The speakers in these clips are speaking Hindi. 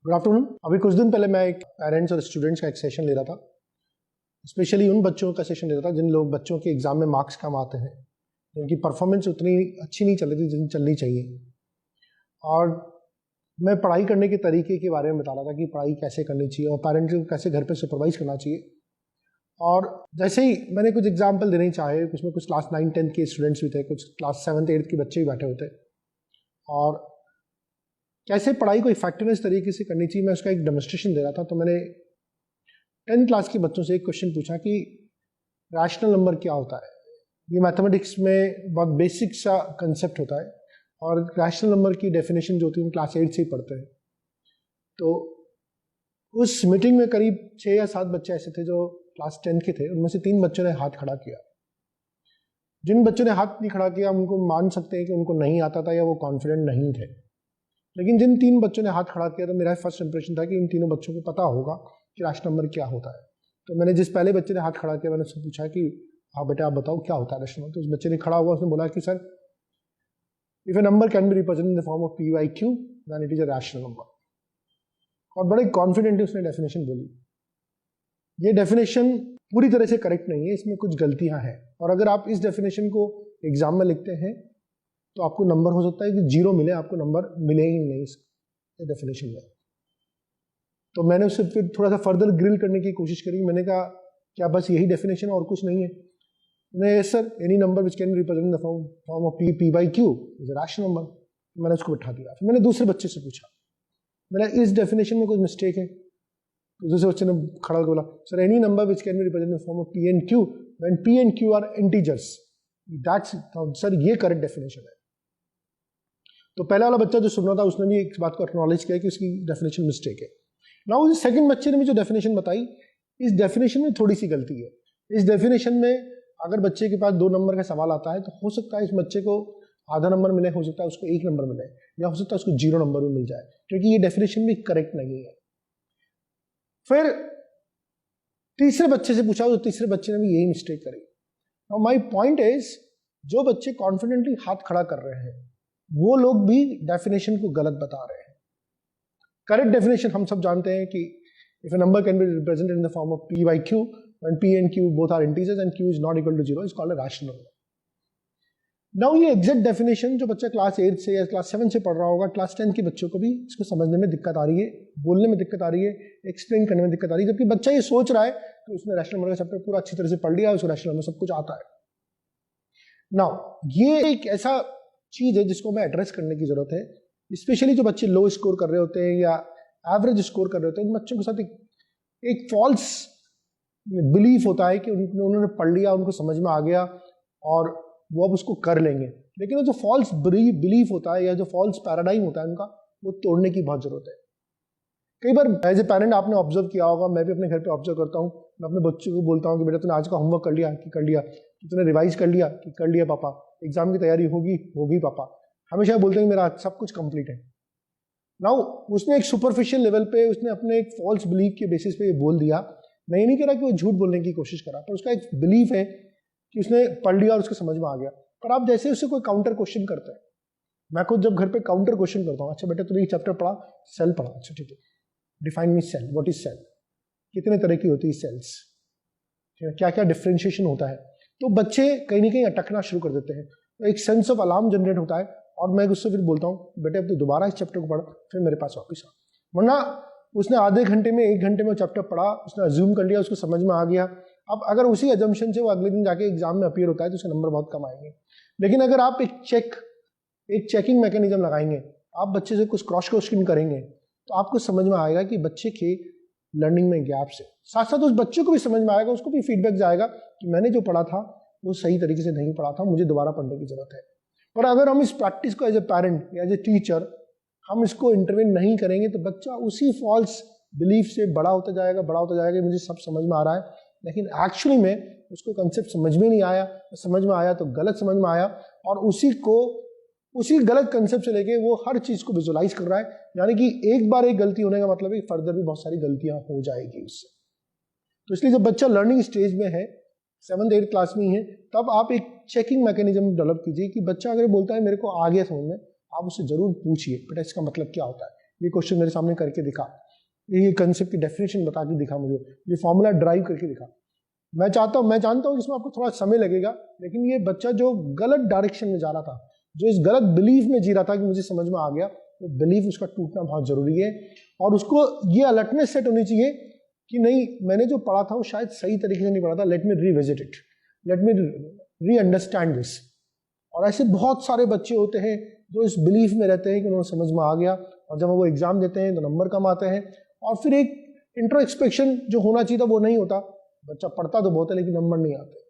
Good afternoon. अभी कुछ दिन पहले मैं एक पेरेंट्स और स्टूडेंट्स का एक सेशन ले रहा था। स्पेशली उन बच्चों का सेशन ले रहा था जिन लोग बच्चों के एग्जाम में मार्क्स कम आते हैं, जिनकी परफॉर्मेंस उतनी अच्छी नहीं चल रही थी जितनी चलनी चाहिए। और मैं पढ़ाई करने के तरीके के बारे में बता रहा था कि पढ़ाई कैसे करनी चाहिए और पेरेंट्स को कैसे घर पे सुपरवाइज करना चाहिए। और जैसे ही मैंने कुछ एग्जाम्पल देने चाहे, उसमें कुछ क्लास 9-10 के स्टूडेंट्स भी थे, कुछ क्लास 7-8 के बच्चे भी बैठे हुए थे। और कैसे पढ़ाई को इफेक्टिवनेस तरीके से करनी चाहिए, मैं उसका एक डेमोन्स्ट्रेशन दे रहा था। तो मैंने 10 क्लास के बच्चों से एक क्वेश्चन पूछा कि रैशनल नंबर क्या होता है। ये मैथमेटिक्स में बहुत बेसिक सा कंसेप्ट होता है और रैशनल नंबर की डेफिनेशन जो होती है हम क्लास 8 से ही पढ़ते हैं। तो उस मीटिंग में करीब 6 या 7 बच्चे ऐसे थे जो क्लास 10 के थे। उनमें से 3 बच्चों ने हाथ खड़ा किया। जिन बच्चों ने हाथ नहीं खड़ा किया उनको मान सकते हैं कि उनको नहीं आता था या वो कॉन्फिडेंट नहीं थे। लेकिन जिन 3 बच्चों ने हाथ खड़ा किया तो मेरा फर्स्ट इंप्रेशन था कि इन तीनों बच्चों को पता होगा कि रैशनल नंबर क्या होता है। तो मैंने जिस पहले बच्चे ने हाथ खड़ा किया, मैंने उससे पूछा कि हाँ बेटा आप बताओ क्या होता है रैशनल नंबर। तो उस बच्चे ने खड़ा हुआ, उसने बोला कि sir if a number can be represented in the form of p/q then it is a rational number. और बड़े कॉन्फिडेंटली उसने डेफिनेशन बोली। ये डेफिनेशन पूरी तरह से करेक्ट नहीं है, इसमें कुछ गलतियां हैं। और अगर आप इस डेफिनेशन को एग्जाम में लिखते हैं तो आपको नंबर हो सकता है कि 0 मिले, आपको नंबर मिले ही नहीं इस डेफिनेशन में। तो मैंने उससे फिर थोड़ा सा फर्दर ग्रिल करने की कोशिश करी। मैंने कहा क्या बस यही डेफिनेशन और कुछ नहीं है? उन्होंने sir any number which can represent the form of p/q is a rational number. मैंने उसको बिठा दिया। फिर मैंने दूसरे बच्चे से पूछा, मैंने इस डेफिनेशन में कुछ मिस्टेक है? तो दूसरे बच्चे ने खड़ा होकर बोला sir any number which can be represent the form of p and q when p and q are integers, that's sir ये करेक्ट डेफिनेशन है। तो पहला वाला बच्चा जो सुन रहा था उसने भी एक बात को एक्नॉलेज किया कि उसकी डेफिनेशन मिस्टेक है। नाउ इस सेकंड बच्चे ने भी जो डेफिनेशन बताई, इस डेफिनेशन में थोड़ी सी गलती है। इस डेफिनेशन में अगर बच्चे के पास 2 नंबर का सवाल आता है तो हो सकता है इस बच्चे को आधा नंबर मिले, हो सकता है उसको 1 नंबर मिले, या हो सकता है उसको 0 नंबर भी मिल जाए, क्योंकि ये डेफिनेशन भी करेक्ट नहीं है। फिर तीसरे बच्चे से पूछा तो तीसरे बच्चे ने भी यही मिस्टेक करी। नाउ माय पॉइंट इज, जो बच्चे कॉन्फिडेंटली हाथ खड़ा कर रहे हैं वो लोग भी डेफिनेशन को गलत बता रहे हैं। करेक्ट डेफिनेशन हम सब जानते हैं कि if a number can be represented in the form of p/q when p and q both are integers and q is not equal to 0 is called a rational number. Now ये एग्जैक्ट डेफिनेशन जो बच्चा क्लास 8 से या क्लास 7 से पढ़ रहा होगा, क्लास 10 के बच्चों को भी इसको समझने में दिक्कत आ रही है, बोलने में दिक्कत आ रही है, एक्सप्लेन करने में दिक्कत आ रही है। जबकि बच्चा ये सोच रहा है कि उसने रैशनल नंबर का चैप्टर पूरा अच्छी तरह से पढ़ लिया, उसको रैशनल नंबर सब कुछ आता है। नाउ ये एक ऐसा चीज है जिसको हमें एड्रेस करने की जरूरत है। स्पेशली जो बच्चे लो स्कोर कर रहे होते हैं या एवरेज स्कोर कर रहे होते हैं, उन बच्चों के साथ एक फॉल्स बिलीफ होता है कि उन्होंने पढ़ लिया, उनको समझ में आ गया और वो अब उसको कर लेंगे। लेकिन वो जो फॉल्स बिलीफ होता है या जो फॉल्स पैराडाइम होता है उनका, वो तोड़ने की बहुत जरूरत है। कई बार एज ए पेरेंट आपने ऑब्जर्व किया होगा, मैं भी अपने घर पे ऑब्जर्व करता हूँ, मैं अपने बच्चों को बोलता हूँ कि बेटा तूने आज का होमवर्क कर लिया कि कर लिया, कि तूने रिवाइज कर लिया कि कर लिया पापा, एग्जाम की तैयारी होगी पापा। हमेशा बोलते हैं मेरा सब कुछ कंप्लीट है। नाउ उसने एक सुपरफिशियल लेवल पे उसने अपने एक फॉल्स बिलीफ के बेसिस पे ये बोल दिया। मैं ये नहीं कह रहा कि वो झूठ बोलने की कोशिश करा, पर उसका एक बिलीफ है कि उसने पढ़ लिया और उसको समझ में आ गया। पर आप जैसे उससे कोई काउंटर क्वेश्चन करते हैं, मैं खुद जब घर पे काउंटर क्वेश्चन करता हूँ, अच्छा बेटा तूने ये चैप्टर पढ़ा, सेल पढ़ा, अच्छा ठीक है, define me cell, what is cell, कितने तरह की होती है सेल्स, क्या क्या डिफ्रेंशिएशन होता है, तो बच्चे कहीं ना कहीं अटकना शुरू कर देते हैं। तो एक सेंस ऑफ अलार्म जनरेट होता है और मैं उससे फिर बोलता हूँ बेटे अब तो दोबारा इस चैप्टर को पढ़, फिर मेरे पास वापस आ। वरना उसने आधे घंटे में 1 घंटे में वो चैप्टर पढ़ा, उसने अज्यूम कर लिया, उसको समझ में आ गया। अब अगर उसी अजम्पशन से वो अगले दिन जाके एग्जाम में अपीयर होता है तो उसके नंबर बहुत कम आएंगे। लेकिन अगर आप एक चेकिंग मैकेनिज्म लगाएंगे, आप बच्चे से कुछ क्रॉस क्वेश्चन करेंगे, तो आपको समझ में आएगा कि बच्चे के लर्निंग में गैप्स है। साथ साथ उस बच्चे को भी समझ में आएगा, उसको भी फीडबैक जाएगा कि मैंने जो पढ़ा था वो सही तरीके से नहीं पढ़ा था, मुझे दोबारा पढ़ने की जरूरत है। पर अगर हम इस प्रैक्टिस को एज ए पेरेंट या एज ए टीचर हम इसको इंटरवेन नहीं करेंगे तो बच्चा उसी फॉल्स बिलीफ से बड़ा होता जाएगा, मुझे सब समझ में आ रहा है, लेकिन एक्चुअली में उसको कंसेप्ट समझ में नहीं आया, समझ में आया तो गलत समझ में आया, और उसी गलत कंसेप्ट से लेके वो हर चीज को विजुअलाइज कर रहा है। यानी कि एक बार एक गलती होने का मतलब है फर्दर भी बहुत सारी गलतियां हो जाएगी उससे। तो इसलिए जब बच्चा लर्निंग स्टेज में है, 7th-8th क्लास में ही है, तब आप एक चेकिंग मैकेनिज्म डेवलप कीजिए कि बच्चा अगर बोलता है मेरे को आ गया समझ में, आप उससे जरूर पूछिए बेटा इसका मतलब क्या होता है, ये क्वेश्चन मेरे सामने करके दिखा, ये कंसेप्ट की डेफिनेशन बता के दिखा, मुझे ये फॉर्मूला ड्राइव करके दिखा। मैं जानता हूँ इसमें आपको थोड़ा समय लगेगा, लेकिन ये बच्चा जो गलत डायरेक्शन में जा रहा था, जो इस गलत बिलीफ में जी रहा था कि मुझे समझ में आ गया, वो बिलीफ उसका टूटना बहुत जरूरी है। और उसको ये अलर्टनेस सेट होनी चाहिए कि नहीं, मैंने जो पढ़ा था वो शायद सही तरीके से नहीं पढ़ा था, let me revisit it, let me री अंडरस्टैंड दिस। और ऐसे बहुत सारे बच्चे होते हैं जो इस बिलीफ में रहते हैं कि उन्हें समझ में आ गया, और जब वो एग्जाम देते हैं तो नंबर कम आते हैं, और फिर एक इंट्रोस्पेक्शन जो होना चाहिए था वो नहीं होता। बच्चा पढ़ता तो बहुत है लेकिन नंबर नहीं आते।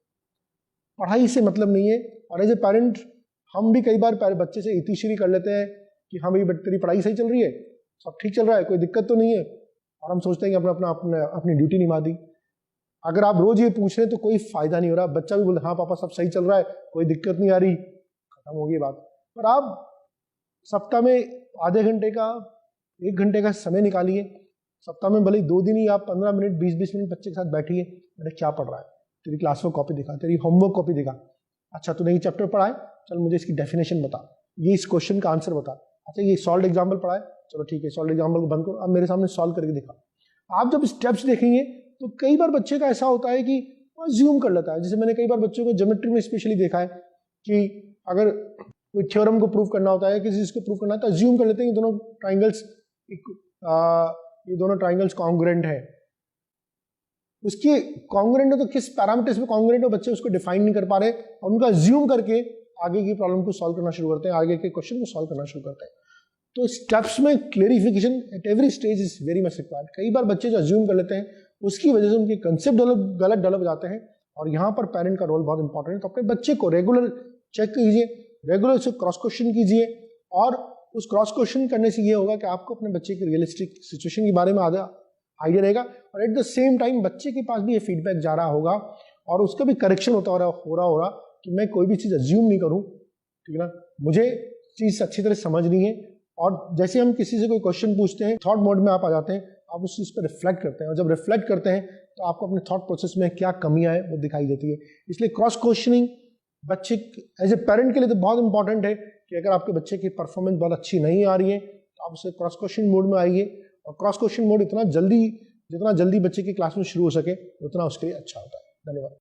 पढ़ाई से मतलब नहीं है। और एज ए पेरेंट हम भी कई बार बच्चे से इतिश्री कर लेते हैं कि हाँ भाई तेरी पढ़ाई सही चल रही है, सब ठीक चल रहा है, कोई दिक्कत तो नहीं है, और हम सोचते हैं कि अपनी ड्यूटी निभा दी। अगर आप रोज ये पूछ रहे हैं तो कोई फायदा नहीं हो रहा। बच्चा भी बोले हाँ पापा सब सही चल रहा है, कोई दिक्कत नहीं आ रही, खत्म हो गई बात। पर आप सप्ताह में आधे घंटे का 1 घंटे का समय निकालिए, सप्ताह में भले 2 दिन ही आप 15 मिनट 20-20 मिनट बच्चे के साथ बैठिए, बेटा क्या पढ़ रहा है, तेरी क्लास में कॉपी दिखा, तेरी होमवर्क कॉपी दिखा, अच्छा तूने ये चैप्टर पढ़ा है, चल मुझे इसकी डेफिनेशन बता, ये इस क्वेश्चन का आंसर बता, अच्छा ये सॉल्व एग्जाम्पल पढ़ा है, चलो ठीक है सॉल्व एग्जाम्पल को बंद करो, अब मेरे सामने सॉल्व करके दिखा। आप जब स्टेप्स देखेंगे तो कई बार बच्चे का ऐसा होता है कि वो ज्यूम कर लेता है। जैसे मैंने कई बार बच्चों को ज्योमेट्री में स्पेशली देखा है कि अगर कोई थ्योरम को प्रूव करना होता है, किसी चीज को प्रूव करना है, तो ज्यूम कर लेते हैं कि दोनों ट्राइंगल्स कॉन्ग्रुएंट है। उसके कॉन्ग्रुएंट है तो किस पैरामीटर्स में कॉन्ग्रुएंट है बच्चे उसको डिफाइन नहीं कर पा रहे, और उनका ज्यूम करके आगे की प्रॉब्लम को सॉल्व करना शुरू करते हैं, आगे के क्वेश्चन को सॉल्व करना शुरू करते हैं। तो स्टेप्स में clarification at every stage is very much required. कई बार बच्चे जो अज्यूम कर लेते हैं उसकी वजह से उनके कंसेप्ट गलत डेवलप जाते हैं, और यहाँ पर पेरेंट का रोल बहुत इंपॉर्टेंट है। तो अपने बच्चे को रेगुलर चेक कीजिए, रेगुलर उससे क्रॉस क्वेश्चन कीजिए, और उस क्रॉस क्वेश्चन करने से ये होगा कि आपको अपने बच्चे की रियलिस्टिक सिचुएशन के बारे में आइडिया रहेगा, और एट द सेम टाइम बच्चे के पास भी ये फीडबैक जा रहा होगा और उसका भी करेक्शन हो रहा होगा कि मैं कोई भी चीज़ अज्यूम नहीं करूँ, ठीक है ना, मुझे चीज़ अच्छी तरह समझनी है। और जैसे हम किसी से कोई क्वेश्चन पूछते हैं, थॉट मोड में आप आ जाते हैं, आप उस चीज़ पर रिफ्लेक्ट करते हैं, और जब रिफ्लेक्ट करते हैं तो आपको अपने थॉट प्रोसेस में क्या कमियां हैं वो दिखाई देती है। इसलिए क्रॉस क्वेश्चनिंग बच्चे एज ए पेरेंट के लिए तो बहुत इंपॉर्टेंट है कि अगर आपके बच्चे की परफॉर्मेंस बहुत अच्छी नहीं आ रही है तो आप उसे क्रॉस क्वेश्चन मोड में आइए, और क्रॉस क्वेश्चन मोड जितना जल्दी बच्चे की क्लास में शुरू हो सके उतना उसके लिए अच्छा होता है। धन्यवाद।